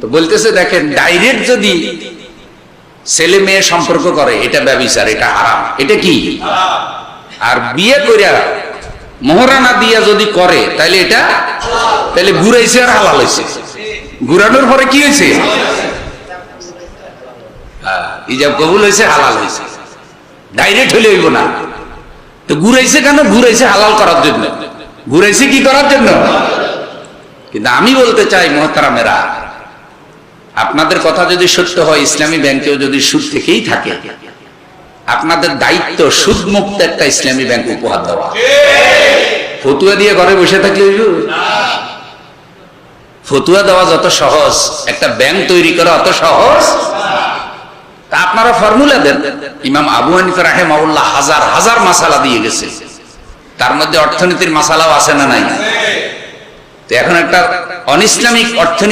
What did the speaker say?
তো বলতেছে দেখেন, ডাইরেক্ট যদি ছেলে মেয়ে সম্পর্ক করে এটা ব্যভিচার, এটা হারাম। এটা কি? আর বিয়ে কইরা মোহরানা দিয়া যদি করে তাহলে এটা, তাহলে ঘুরাইছে আর হালাল হয়েছে। ঘুরানোর পরে কি হয়েছে? ইজাব কবুল হয়েছে, হালাল হয়েছে। ডাইরেক্ট হলে হইব না। তো ঘুরাইছে কেন? ঘুরাইছে হালাল করার জন্য। ঘুরাইছে কি করার জন্য? কিন্তু আমি বলতে চাই মুহতারামেরা, আপনাদের কথা যদি সত্য হয়, ইসলামী ব্যাংকেও যদি সুদ থেকেই থাকে, আপনাদের দায়িত্ব সুদ মুক্ত একটা ইসলামী ব্যাংক উপহার দেওয়া। ফতুয়া দিয়ে ঘরে বসে থাকলে হইব? ফতুয়া দেওয়া যত সহজ, একটা ব্যাংক তৈরি করা অত সহজ। তা আপনারা ফর্মুলা দেন। ইমাম আবু হানিফা রাহিমাহুল্লাহ হাজার হাজার মাসালা দিয়ে গেছে, তার মধ্যে অর্থনীতির মাসালাও আছে না নাই? তো এখন একটা অন ইসলামিক অর্থনীতি